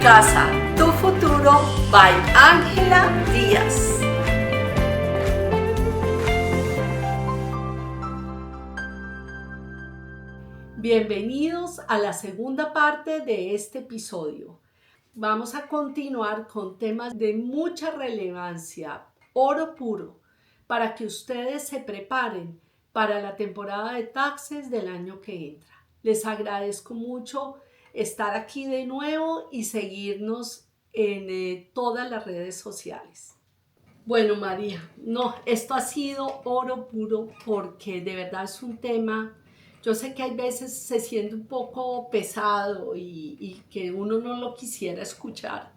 casa, tu futuro, by Ángela Díaz. Bienvenidos a la segunda parte de este episodio. Vamos a continuar con temas de mucha relevancia, oro puro, para que ustedes se preparen para la temporada de taxes del año que entra. Les agradezco mucho estar aquí de nuevo y seguirnos en todas las redes sociales. Bueno, María, no, esto ha sido oro puro porque de verdad es un tema, yo sé que hay veces se siente un poco pesado y que uno no lo quisiera escuchar,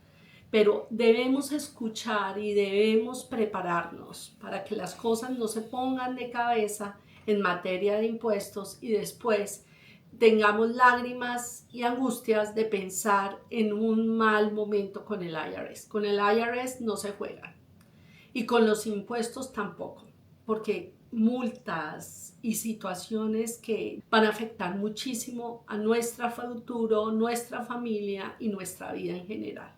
pero debemos escuchar y debemos prepararnos para que las cosas no se pongan de cabeza en materia de impuestos y después tengamos lágrimas y angustias de pensar en un mal momento con el IRS. Con el IRS no se juega. Y con los impuestos tampoco, porque multas y situaciones que van a afectar muchísimo a nuestro futuro, nuestra familia y nuestra vida en general.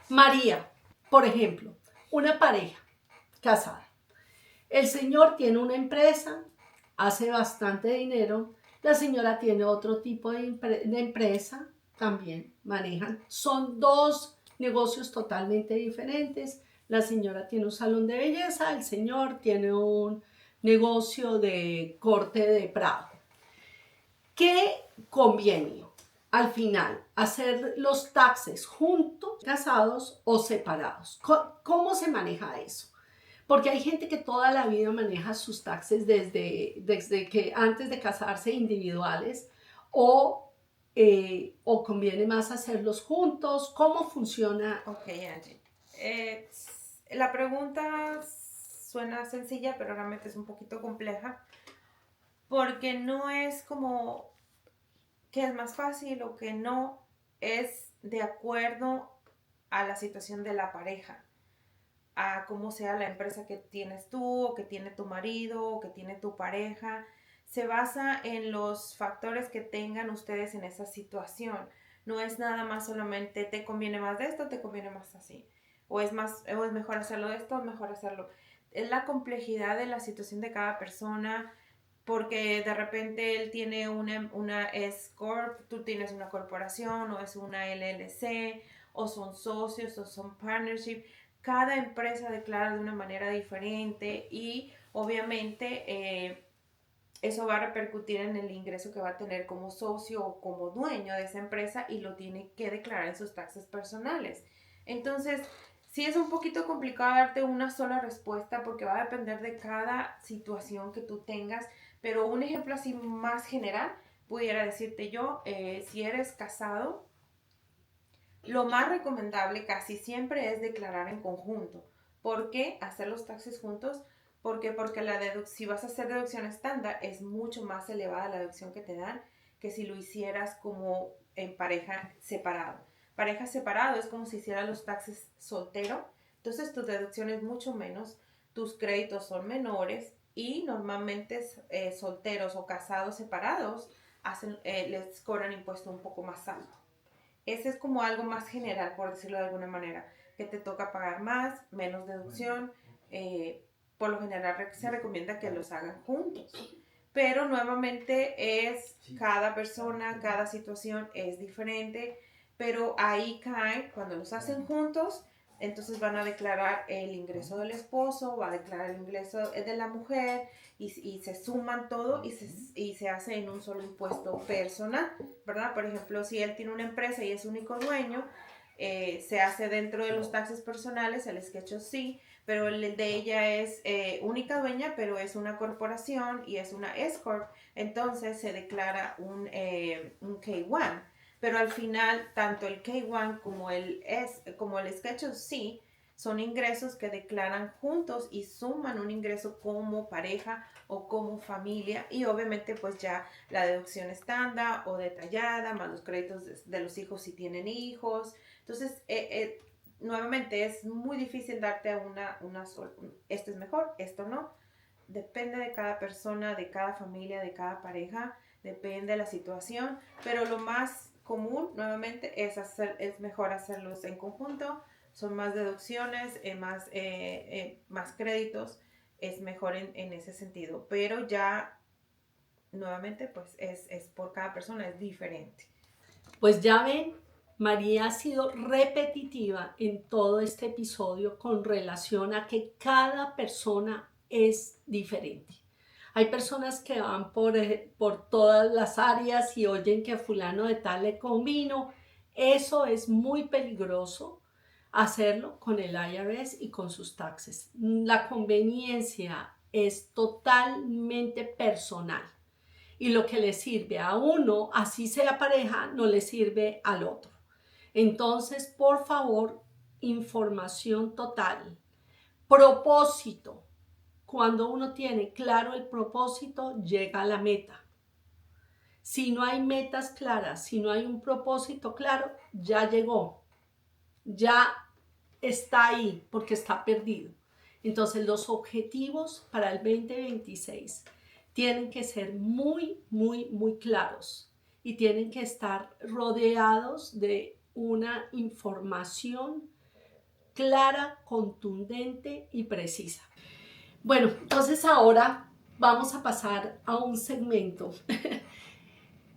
María, por ejemplo, una pareja casada. El señor tiene una empresa, hace bastante dinero, la señora tiene otro tipo de empresa, también manejan. Son dos negocios totalmente diferentes. La señora tiene un salón de belleza, el señor tiene un negocio de corte de Prado. ¿Qué conviene al final? ¿Hacer los taxes juntos, casados o separados? ¿Cómo se maneja eso? Porque hay gente que toda la vida maneja sus taxes desde que antes de casarse individuales o conviene más hacerlos juntos. ¿Cómo funciona? Ok, Angie. La pregunta suena sencilla, pero realmente es un poquito compleja, porque no es como que es más fácil o que no, es de acuerdo a la situación de la pareja, a cómo sea la empresa que tienes tú, o que tiene tu marido, o que tiene tu pareja. Se basa en los factores que tengan ustedes en esa situación. No es nada más solamente te conviene más de esto, te conviene más así. O es mejor hacerlo de esto, o mejor hacerlo. Es la complejidad de la situación de cada persona, porque de repente él tiene una S Corp, tú tienes una corporación, o es una LLC, o son socios, o son partnership. Cada empresa declara de una manera diferente y obviamente eso va a repercutir en el ingreso que va a tener como socio o como dueño de esa empresa y lo tiene que declarar en sus taxes personales. Entonces, sí es un poquito complicado darte una sola respuesta porque va a depender de cada situación que tú tengas, pero un ejemplo así más general pudiera decirte yo, si eres casado, lo más recomendable casi siempre es declarar en conjunto. ¿Por qué hacer los taxes juntos? Porque si vas a hacer deducción estándar es mucho más elevada la deducción que te dan que si lo hicieras como en pareja separado. Pareja separado es como si hicieras los taxes soltero, entonces tu deducción es mucho menos, tus créditos son menores y normalmente solteros o casados separados les cobran impuesto un poco más alto. Ese es como algo más general, por decirlo de alguna manera, que te toca pagar más, menos deducción. Por lo general se recomienda que los hagan juntos. Pero nuevamente es cada persona, cada situación es diferente. Pero ahí cae, cuando los hacen juntos, entonces van a declarar el ingreso del esposo, va a declarar el ingreso de la mujer y se suman todo y se hace en un solo impuesto personal, ¿verdad? Por ejemplo, si él tiene una empresa y es único dueño, se hace dentro de los taxes personales, el Schedule C, pero el de ella es única dueña, pero es una corporación y es una S-Corp, entonces se declara un K1. Pero al final, tanto el K1 como el Schedule C son ingresos que declaran juntos y suman un ingreso como pareja o como familia y obviamente pues ya la deducción estándar o detallada, más los créditos de los hijos si tienen hijos. Entonces, nuevamente es muy difícil darte esto es mejor, esto no. Depende de cada persona, de cada familia, de cada pareja, depende de la situación, pero lo más común, nuevamente, es mejor hacerlos en conjunto. Son más deducciones, más créditos, es mejor en ese sentido. Pero ya, nuevamente, pues es por cada persona, es diferente. Pues ya ven, María ha sido repetitiva en todo este episodio con relación a que cada persona es diferente. Hay personas que van por todas las áreas y oyen que a fulano de tal le convino. Eso es muy peligroso hacerlo con el IRS y con sus taxes. La conveniencia es totalmente personal. Y lo que le sirve a uno, así sea pareja, no le sirve al otro. Entonces, por favor, información total. Propósito. Cuando uno tiene claro el propósito, llega a la meta. Si no hay metas claras, si no hay un propósito claro, ya llegó. Ya está ahí porque está perdido. Entonces, los objetivos para el 2026 tienen que ser muy, muy, muy claros y tienen que estar rodeados de una información clara, contundente y precisa. Bueno, entonces ahora vamos a pasar a un segmento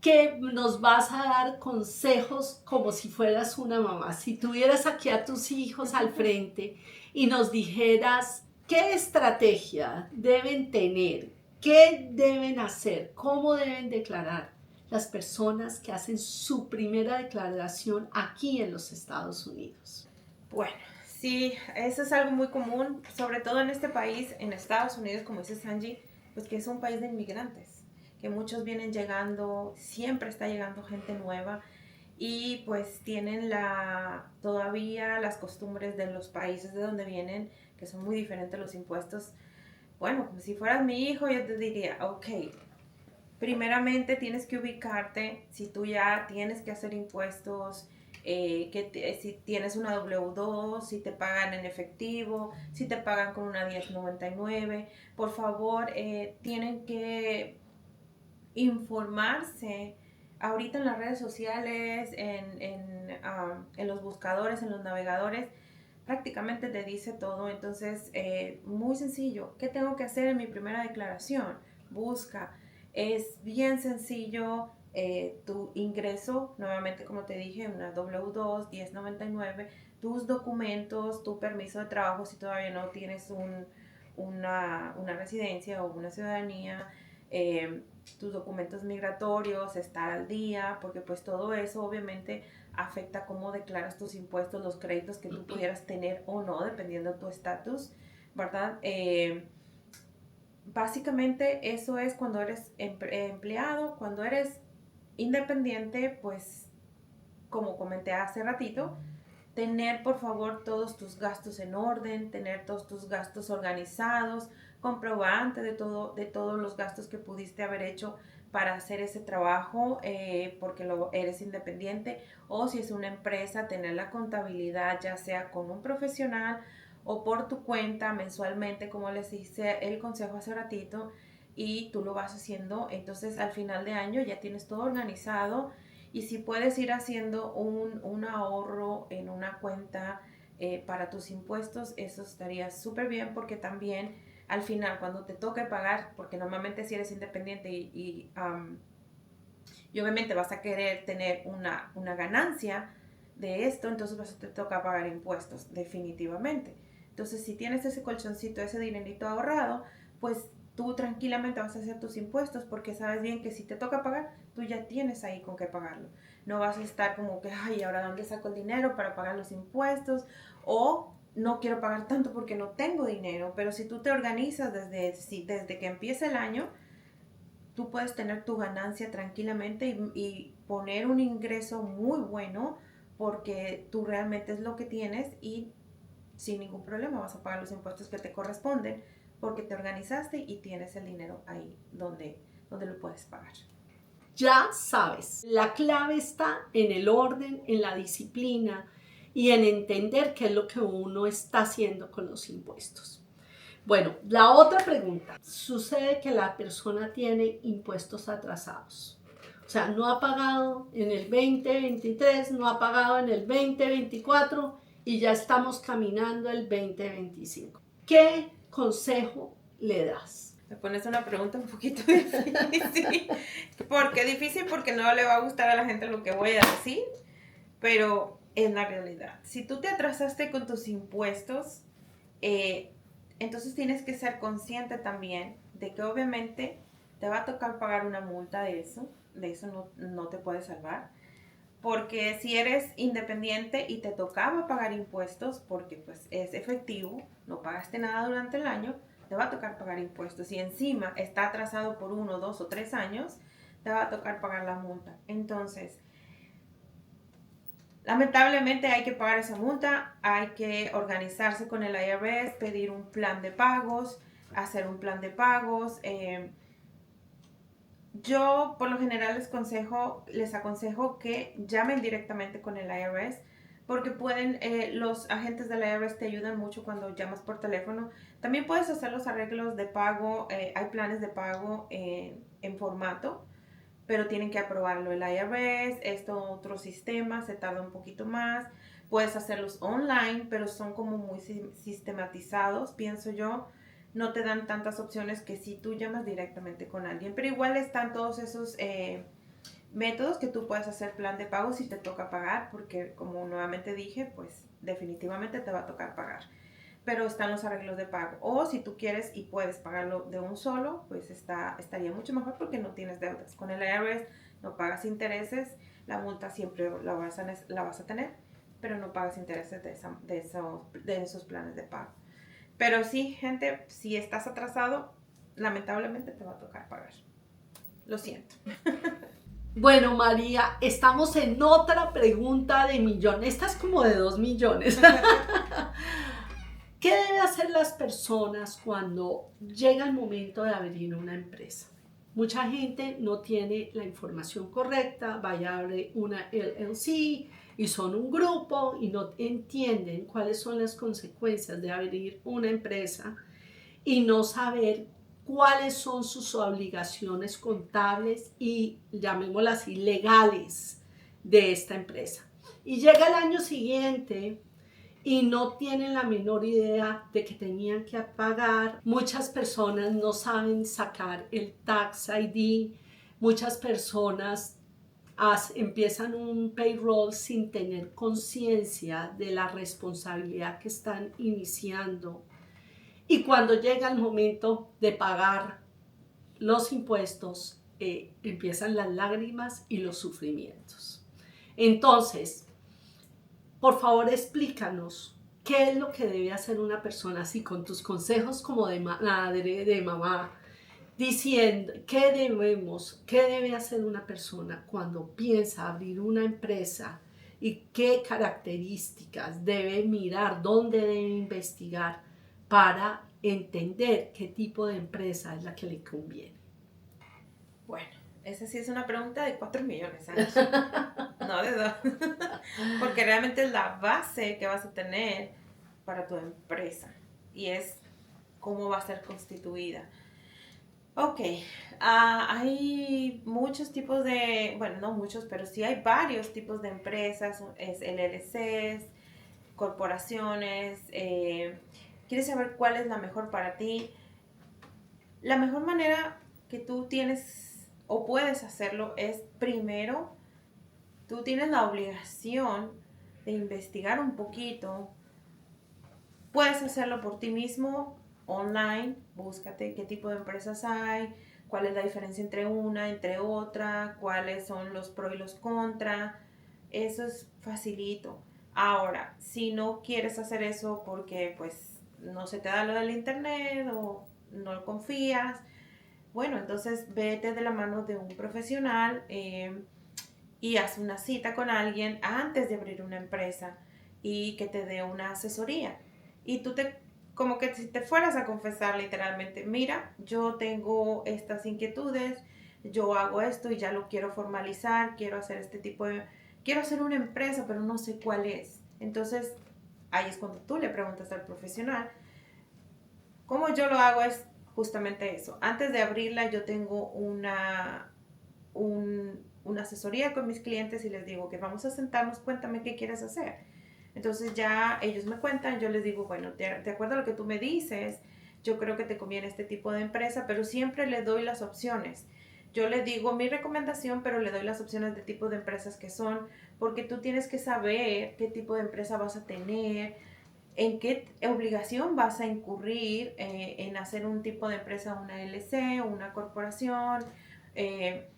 que nos vas a dar consejos como si fueras una mamá. Si tuvieras aquí a tus hijos al frente y nos dijeras qué estrategia deben tener, qué deben hacer, cómo deben declarar las personas que hacen su primera declaración aquí en los Estados Unidos. Bueno, sí, eso es algo muy común, sobre todo en este país, en Estados Unidos, como dice Angie, pues que es un país de inmigrantes, que muchos vienen llegando, siempre está llegando gente nueva y pues tienen todavía las costumbres de los países de donde vienen, que son muy diferentes los impuestos. Bueno, como si fueras mi hijo, yo te diría, ok, primeramente tienes que ubicarte si tú ya tienes que hacer impuestos, si tienes una W2, si te pagan en efectivo, si te pagan con una 1099. Por favor, tienen que informarse ahorita en las redes sociales, en los buscadores, en los navegadores. Prácticamente te dice todo. Entonces, muy sencillo. ¿Qué tengo que hacer en mi primera declaración? Busca. Es bien sencillo. Tu ingreso, nuevamente como te dije, una W2, 1099, tus documentos, tu permiso de trabajo si todavía no tienes una residencia o una ciudadanía, tus documentos migratorios, estar al día, porque pues todo eso obviamente afecta cómo declaras tus impuestos, los créditos que tú pudieras tener o no, dependiendo de tu estatus, ¿verdad? Básicamente eso es cuando eres empleado. Cuando eres independiente, pues como comenté hace ratito, tener por favor todos tus gastos en orden, tener todos tus gastos organizados, comprobante de todos los gastos que pudiste haber hecho para hacer ese trabajo, porque eres independiente, o si es una empresa, tener la contabilidad ya sea con un profesional o por tu cuenta mensualmente, como les hice el consejo hace ratito, y tú lo vas haciendo. Entonces al final de año ya tienes todo organizado. Y si puedes ir haciendo un ahorro en una cuenta para tus impuestos, eso estaría súper bien, porque también al final cuando te toque pagar, porque normalmente si eres independiente y obviamente vas a querer tener una ganancia de esto, entonces te toca pagar impuestos definitivamente. Entonces si tienes ese colchoncito, ese dinerito ahorrado, pues tú tranquilamente vas a hacer tus impuestos, porque sabes bien que si te toca pagar, tú ya tienes ahí con qué pagarlo. No vas a estar como que, ay, ¿ahora dónde saco el dinero para pagar los impuestos? O no quiero pagar tanto porque no tengo dinero. Pero si tú te organizas desde que empieza el año, tú puedes tener tu ganancia tranquilamente y poner un ingreso muy bueno, porque tú realmente es lo que tienes y sin ningún problema vas a pagar los impuestos que te corresponden, porque te organizaste y tienes el dinero ahí donde lo puedes pagar. Ya sabes, la clave está en el orden, en la disciplina y en entender qué es lo que uno está haciendo con los impuestos. Bueno, la otra pregunta. Sucede que la persona tiene impuestos atrasados. O sea, no ha pagado en el 2023, no ha pagado en el 2024 y ya estamos caminando el 2025. ¿Qué consejo le das? Me pones una pregunta un poquito difícil. ¿Por qué difícil? Porque no le va a gustar a la gente lo que voy a decir, pero es la realidad. Si tú te atrasaste con tus impuestos, entonces tienes que ser consciente también de que obviamente te va a tocar pagar una multa de eso no te puedes salvar. Porque si eres independiente y te tocaba pagar impuestos, porque pues es efectivo, no pagaste nada durante el año, te va a tocar pagar impuestos. Y encima está atrasado por 1, 2 o 3 años, te va a tocar pagar la multa. Entonces, lamentablemente hay que pagar esa multa, hay que organizarse con el IRS, pedir un plan de pagos, hacer un plan de pagos. Yo por lo general les aconsejo que llamen directamente con el IRS porque los agentes del IRS te ayudan mucho cuando llamas por teléfono. También puedes hacer los arreglos de pago, hay planes de pago en formato, pero tienen que aprobarlo el IRS, otro sistema, se tarda un poquito más. Puedes hacerlos online, pero son como muy sistematizados, pienso yo. No te dan tantas opciones que si tú llamas directamente con alguien. Pero igual están todos esos métodos que tú puedes hacer plan de pago si te toca pagar, porque como nuevamente dije, pues definitivamente te va a tocar pagar. Pero están los arreglos de pago. O si tú quieres y puedes pagarlo de un solo, pues estaría mucho mejor porque no tienes deudas. Con el IRS no pagas intereses, la multa siempre la vas a tener, pero no pagas intereses de esos planes de pago. Pero sí, gente, si estás atrasado, lamentablemente te va a tocar pagar. Lo siento. Bueno, María, estamos en otra pregunta de millón. Esta es como de 2 millones. ¿Qué deben hacer las personas cuando llega el momento de abrir una empresa? Mucha gente no tiene la información correcta, vaya a abrir una LLC y son un grupo y no entienden cuáles son las consecuencias de abrir una empresa y no saber cuáles son sus obligaciones contables y, llamémoslas así, legales de esta empresa. Y llega el año siguiente y no tienen la menor idea de que tenían que pagar. Muchas personas no saben sacar el Tax ID, muchas personas empiezan un payroll sin tener conciencia de la responsabilidad que están iniciando. Y cuando llega el momento de pagar los impuestos, empiezan las lágrimas y los sufrimientos. Entonces, por favor, explícanos qué es lo que debe hacer una persona así, con tus consejos como de madre, de mamá, diciendo qué debe hacer una persona cuando piensa abrir una empresa y qué características debe mirar, dónde debe investigar para entender qué tipo de empresa es la que le conviene. Bueno, esa sí es una pregunta de 4 millones, ¿sabes? No de 2. Porque realmente es la base que vas a tener para tu empresa. Y es cómo va a ser constituida. Ok, hay muchos tipos bueno, no muchos, pero sí hay varios tipos de empresas, es LLCs, corporaciones. ¿Quieres saber cuál es la mejor para ti? La mejor manera que tú tienes o puedes hacerlo es primero, tú tienes la obligación de investigar un poquito. Puedes hacerlo por ti mismo, online, búscate qué tipo de empresas hay, cuál es la diferencia entre una, entre otra, cuáles son los pros y los contra. Eso es facilito. Ahora, si no quieres hacer eso porque pues no se te da lo del internet o no lo confías, bueno, entonces vete de la mano de un profesional y haz una cita con alguien antes de abrir una empresa y que te dé una asesoría. Y tú como que si te fueras a confesar literalmente, mira, yo tengo estas inquietudes, yo hago esto y ya lo quiero formalizar, quiero hacer quiero hacer una empresa, pero no sé cuál es. Entonces, ahí es cuando tú le preguntas al profesional. Como yo lo hago es justamente eso. Antes de abrirla, yo tengo una asesoría con mis clientes y les digo que vamos a sentarnos, cuéntame qué quieres hacer. Entonces ya ellos me cuentan, yo les digo, bueno, de acuerdo a lo que tú me dices, yo creo que te conviene este tipo de empresa, pero siempre le doy las opciones. Yo le digo mi recomendación, pero le doy las opciones de tipo de empresas que son, porque tú tienes que saber qué tipo de empresa vas a tener, en qué obligación vas a incurrir en hacer un tipo de empresa, una LC, una corporación, eh,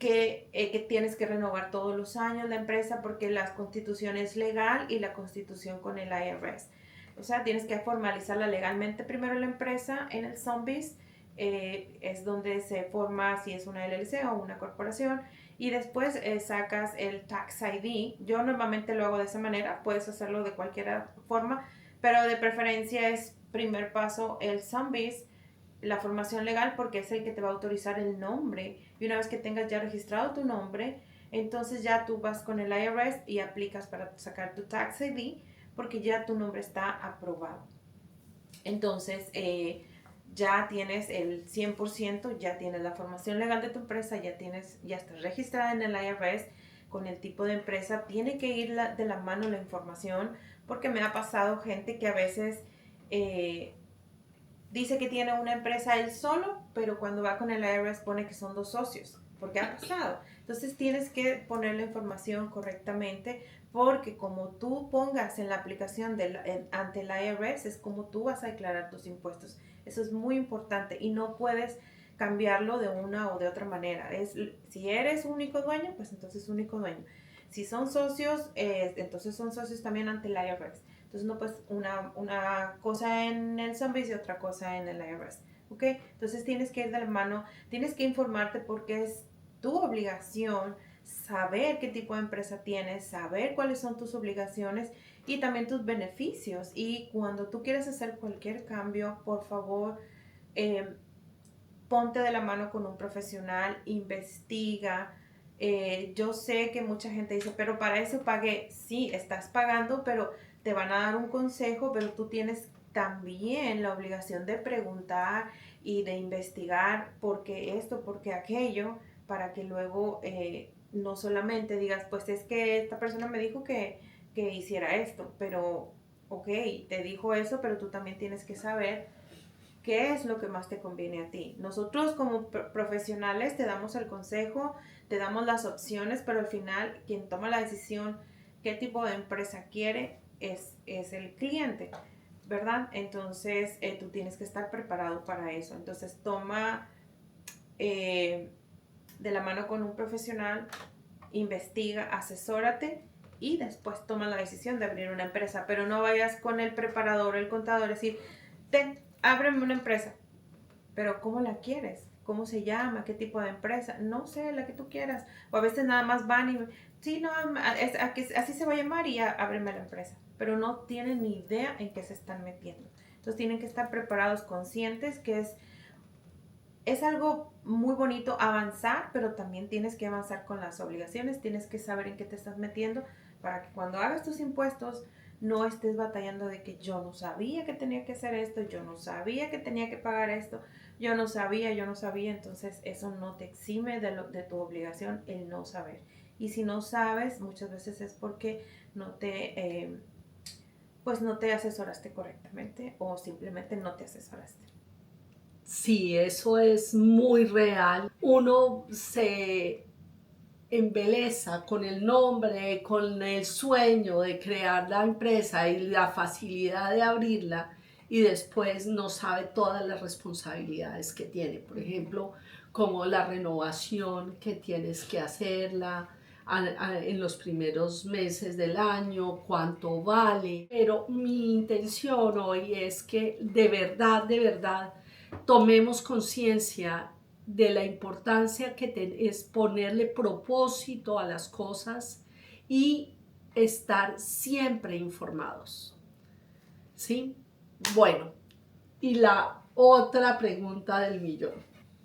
que tienes que renovar todos los años la empresa porque la constitución es legal y la constitución con el IRS. O sea, tienes que formalizarla legalmente primero la empresa en el Zombies, es donde se forma si es una LLC o una corporación y después sacas el Tax ID. Yo normalmente lo hago de esa manera, puedes hacerlo de cualquier forma, pero de preferencia es primer paso el Zombies, la formación legal porque es el que te va a autorizar el nombre y una vez que tengas ya registrado tu nombre, entonces ya tú vas con el IRS y aplicas para sacar tu Tax ID porque ya tu nombre está aprobado. Entonces ya tienes el 100%, ya tienes la formación legal de tu empresa, ya estás registrada en el IRS con el tipo de empresa. Tiene que ir de la mano la información porque me ha pasado gente que a veces dice que tiene una empresa él solo, pero cuando va con el IRS pone que son dos socios, porque ha pasado. Entonces tienes que poner la información correctamente, porque como tú pongas en la aplicación ante el IRS, es como tú vas a declarar tus impuestos. Eso es muy importante y no puedes cambiarlo de una o de otra manera. Si eres único dueño, pues entonces único dueño. Si son socios, entonces son socios también ante el IRS. Entonces, no, pues una cosa en el Zombies y otra cosa en el IRS. ¿Ok? Entonces, tienes que ir de la mano, tienes que informarte porque es tu obligación saber qué tipo de empresa tienes, saber cuáles son tus obligaciones y también tus beneficios. Y cuando tú quieres hacer cualquier cambio, por favor, eh, ponte de la mano con un profesional, investiga. Yo sé que mucha gente dice, pero para eso pagué. Sí, estás pagando, pero te van a dar un consejo, pero tú tienes también la obligación de preguntar y de investigar por qué esto, por qué aquello, para que luego no solamente digas, pues es que esta persona me dijo que hiciera esto, pero ok, te dijo eso, pero tú también tienes que saber qué es lo que más te conviene a ti. Nosotros como profesionales te damos el consejo, te damos las opciones, pero al final quien toma la decisión qué tipo de empresa quiere es el cliente, ¿verdad? Entonces tú tienes que estar preparado para eso. Entonces toma eh, de la mano con un profesional, investiga, asesórate y después toma la decisión de abrir una empresa, pero no vayas con el preparador, el contador, decir, ábreme una empresa, pero ¿cómo la quieres? ¿Cómo se llama? ¿Qué tipo de empresa? No sé, la que tú quieras. O a veces nada más van y, sí, no, así se va a llamar y ya ábreme la empresa. Pero no tienen ni idea en qué se están metiendo. Entonces tienen que estar preparados, conscientes que es algo muy bonito avanzar, pero también tienes que avanzar con las obligaciones, tienes que saber en qué te estás metiendo para que cuando hagas tus impuestos no estés batallando de que yo no sabía que tenía que hacer esto, yo no sabía que tenía que pagar esto, yo no sabía, entonces eso no te exime de tu obligación el no saber. Y si no sabes, muchas veces es porque pues no te asesoraste correctamente o simplemente no te asesoraste. Sí, eso es muy real. Uno se embeleza con el nombre, con el sueño de crear la empresa y la facilidad de abrirla y después no sabe todas las responsabilidades que tiene. Por ejemplo, como la renovación que tienes que hacerla en los primeros meses del año, cuánto vale. Pero mi intención hoy es que de verdad, tomemos conciencia de la importancia que es ponerle propósito a las cosas y estar siempre informados. ¿Sí? Bueno, y la otra pregunta del millón.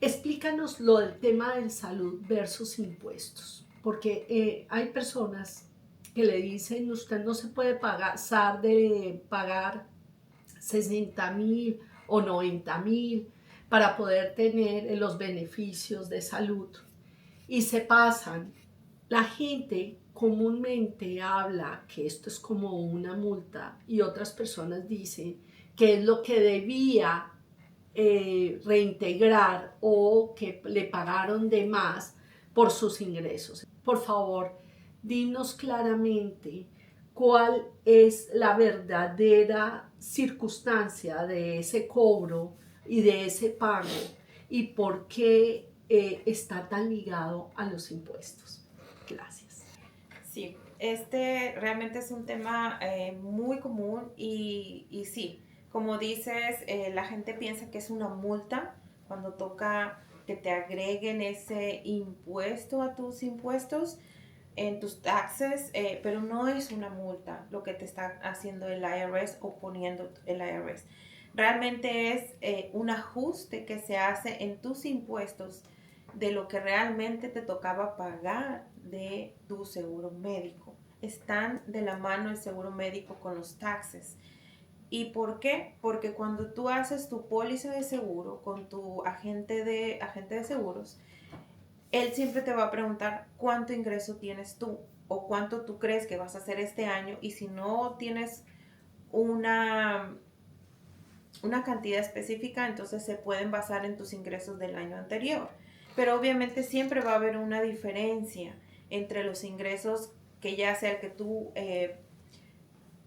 Explícanos lo del tema de salud versus impuestos, porque hay personas que le dicen, usted no se puede pasar de pagar 60,000 o 90,000 para poder tener los beneficios de salud. y se pasan. La gente comúnmente habla que esto es como una multa y otras personas dicen que es lo que debía reintegrar o que le pagaron de más por sus ingresos. Por favor, dinos claramente cuál es la verdadera circunstancia de ese cobro y de ese pago y por qué está tan ligado a los impuestos. Gracias. Sí, este realmente es un tema muy común y sí, como dices, la gente piensa que es una multa cuando toca que te agreguen ese impuesto a tus impuestos en tus taxes, pero no es una multa lo que te está haciendo el IRS o poniendo el IRS. Realmente es un ajuste que se hace en tus impuestos de lo que realmente te tocaba pagar de tu seguro médico. Están de la mano el seguro médico con los taxes. ¿Y por qué? Porque cuando tú haces tu póliza de seguro con tu agente de seguros, él siempre te va a preguntar cuánto ingreso tienes tú o cuánto tú crees que vas a hacer este año, y si no tienes una, una cantidad específica, entonces se pueden basar en tus ingresos del año anterior. Pero obviamente siempre va a haber una diferencia entre los ingresos que ya sea el que tú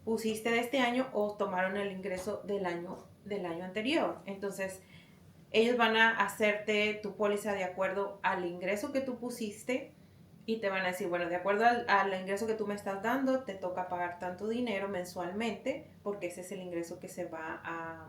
pusiste de este año o tomaron el ingreso del año anterior. Entonces, ellos van a hacerte tu póliza de acuerdo al ingreso que tú pusiste y te van a decir, bueno, de acuerdo al ingreso que tú me estás dando, te toca pagar tanto dinero mensualmente porque ese es el ingreso que se va a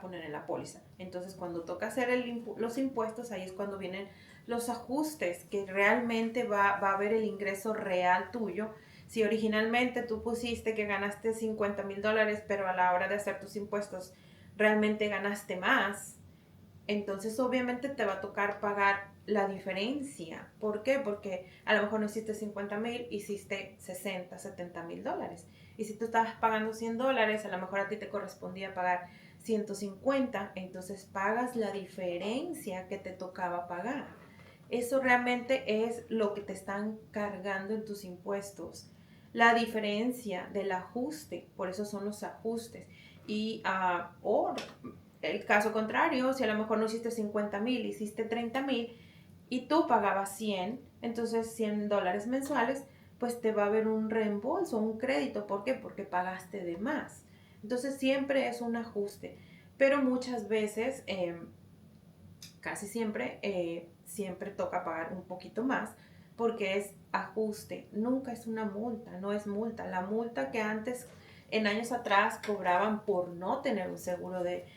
poner en la póliza. Entonces, cuando toca hacer los impuestos, ahí es cuando vienen los ajustes, que realmente va a haber el ingreso real tuyo. Si originalmente tú pusiste que ganaste $50,000, pero a la hora de hacer tus impuestos realmente ganaste más, entonces obviamente te va a tocar pagar la diferencia. ¿Por qué? Porque a lo mejor no hiciste 50,000, hiciste 60, $70,000. Y si tú estabas pagando $100, a lo mejor a ti te correspondía pagar 150, entonces pagas la diferencia que te tocaba pagar. Eso realmente es lo que te están cargando en tus impuestos. La diferencia del ajuste, por eso son los ajustes. Y o el caso contrario, si a lo mejor no hiciste 50,000, hiciste 30,000 y tú pagabas 100, entonces $100 mensuales, pues te va a haber un reembolso, un crédito. ¿Por qué? Porque pagaste de más. Entonces siempre es un ajuste, pero muchas veces, casi siempre, siempre toca pagar un poquito más porque es ajuste, nunca es una multa, no es multa. La multa que antes, en años atrás, cobraban por no tener un seguro de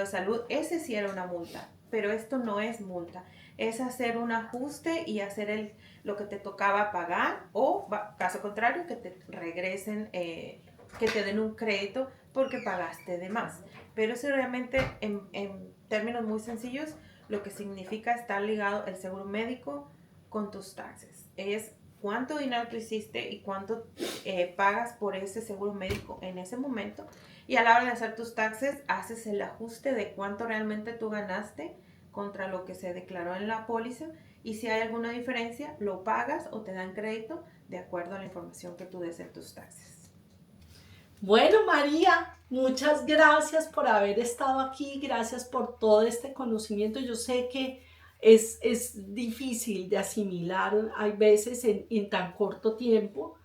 salud, ese sí era una multa, pero esto no es multa, es hacer un ajuste y hacer lo que te tocaba pagar, o caso contrario, que te regresen, que te den un crédito porque pagaste de más. Pero eso realmente, en términos muy sencillos, lo que significa estar ligado el seguro médico con tus taxes. Es cuánto dinero tú hiciste y cuánto pagas por ese seguro médico en ese momento. Y a la hora de hacer tus taxes, haces el ajuste de cuánto realmente tú ganaste contra lo que se declaró en la póliza. Y si hay alguna diferencia, lo pagas o te dan crédito de acuerdo a la información que tú des en tus taxes. Bueno, María, muchas gracias por haber estado aquí, gracias por todo este conocimiento. Yo sé que es difícil de asimilar, hay veces en tan corto tiempo,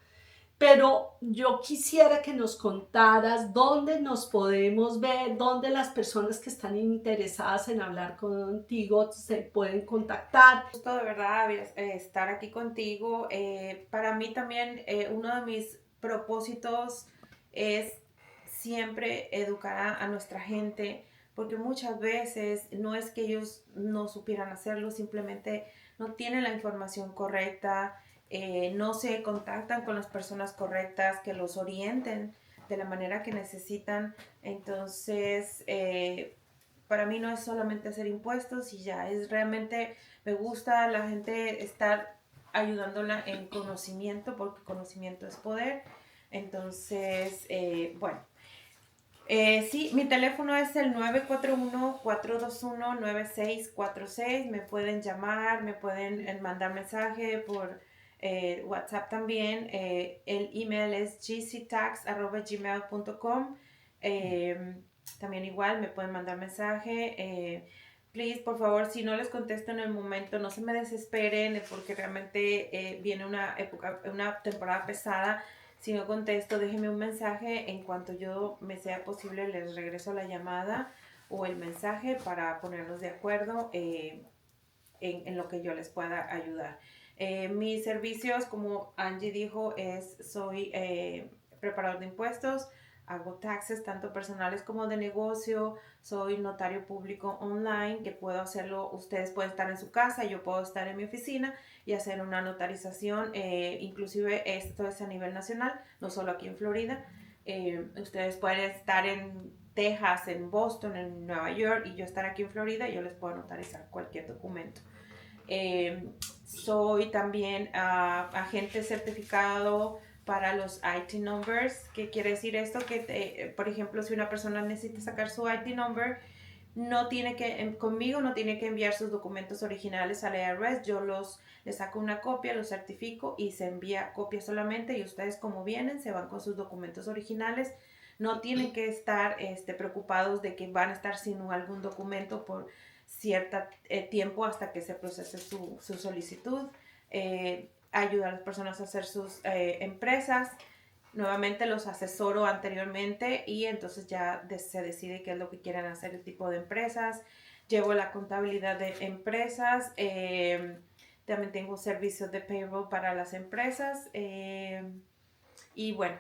pero yo quisiera que nos contaras dónde nos podemos ver, dónde las personas que están interesadas en hablar contigo se pueden contactar. Gusto de verdad estar aquí contigo. Para mí también uno de mis propósitos es siempre educar a nuestra gente, porque muchas veces no es que ellos no supieran hacerlo, simplemente no tienen la información correcta, no se contactan con las personas correctas que los orienten de la manera que necesitan. Entonces, para mí no es solamente hacer impuestos y ya, es realmente, me gusta la gente estar ayudándola en conocimiento, porque conocimiento es poder. Entonces, bueno, Sí, mi teléfono es el 941-421-9646. Me pueden llamar, me pueden mandar mensaje por WhatsApp también. El email es gctax@gmail.com. También igual me pueden mandar mensaje. Please, por favor, si no les contesto en el momento, no se me desesperen porque realmente viene una temporada pesada. Si no contesto, déjenme un mensaje. En cuanto yo me sea posible, les regreso la llamada o el mensaje para ponernos de acuerdo en lo que yo les pueda ayudar. Mis servicios, como Angie dijo, soy preparador de impuestos, hago taxes tanto personales como de negocio, soy notario público online, que puedo hacerlo, ustedes pueden estar en su casa, yo puedo estar en mi oficina y hacer una notarización, inclusive esto es a nivel nacional, no solo aquí en Florida. Ustedes pueden estar en Texas, en Boston, en Nueva York y yo estar aquí en Florida y yo les puedo notarizar cualquier documento. Soy también agente certificado para los IT numbers. ¿Qué quiere decir esto? Que, por ejemplo, si una persona necesita sacar su IT number, conmigo no tiene que enviar sus documentos originales al IRS. Yo les saco una copia, los certifico y se envía copia solamente y ustedes como vienen se van con sus documentos originales. No tienen que estar preocupados de que van a estar sin algún documento por cierto tiempo hasta que se procese su solicitud. Ayuda a las personas a hacer sus empresas. Nuevamente los asesoro anteriormente y entonces ya se decide qué es lo que quieren hacer, el tipo de empresas. Llevo la contabilidad de empresas. También tengo servicios de payroll para las empresas. Y bueno,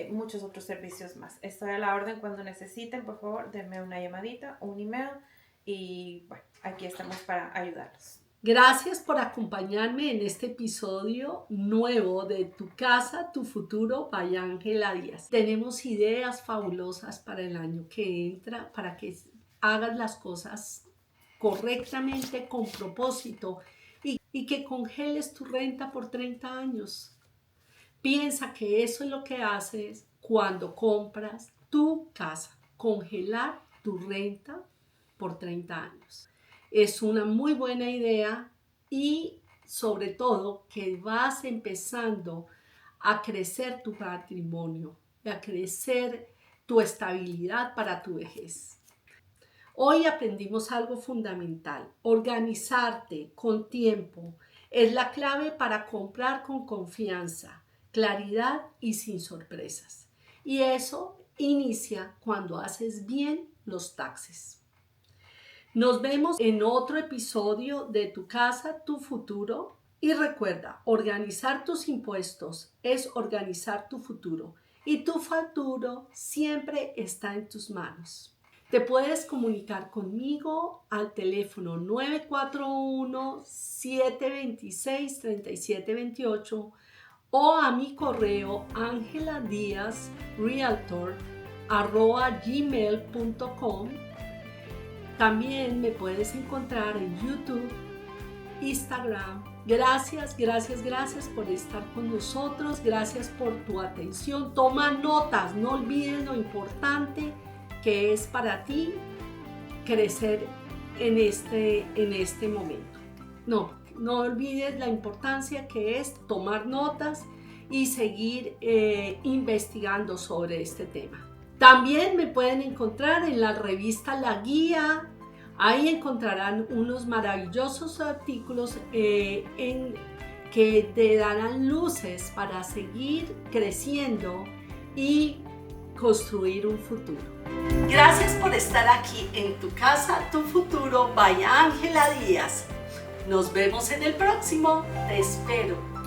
muchos otros servicios más. Estoy a la orden cuando necesiten. Por favor, denme una llamadita, un email. Y bueno, aquí estamos para ayudarlos. Gracias por acompañarme en este episodio nuevo de Tu Casa, Tu Futuro by Ángela Díaz. Tenemos ideas fabulosas para el año que entra, para que hagas las cosas correctamente, con propósito y que congeles tu renta por 30 años. Piensa que eso es lo que haces cuando compras tu casa, congelar tu renta por 30 años. Es una muy buena idea y sobre todo que vas empezando a crecer tu patrimonio, a crecer tu estabilidad para tu vejez. Hoy aprendimos algo fundamental. Organizarte con tiempo es la clave para comprar con confianza, claridad y sin sorpresas. Y eso inicia cuando haces bien los taxes. Nos vemos en otro episodio de Tu Casa, Tu Futuro. Y recuerda, organizar tus impuestos es organizar tu futuro. Y tu futuro siempre está en tus manos. Te puedes comunicar conmigo al teléfono 941-726-3728 o a mi correo angeladiazrealtor@gmail.com. También me puedes encontrar en YouTube, Instagram. Gracias por estar con nosotros. Gracias por tu atención. Toma notas, no olvides lo importante que es para ti crecer en este momento. No olvides la importancia que es tomar notas y seguir investigando sobre este tema. También me pueden encontrar en la revista La Guía. Ahí encontrarán unos maravillosos artículos que te darán luces para seguir creciendo y construir un futuro. Gracias por estar aquí en Tu Casa, Tu Futuro by Ángela Díaz. Nos vemos en el próximo. Te espero.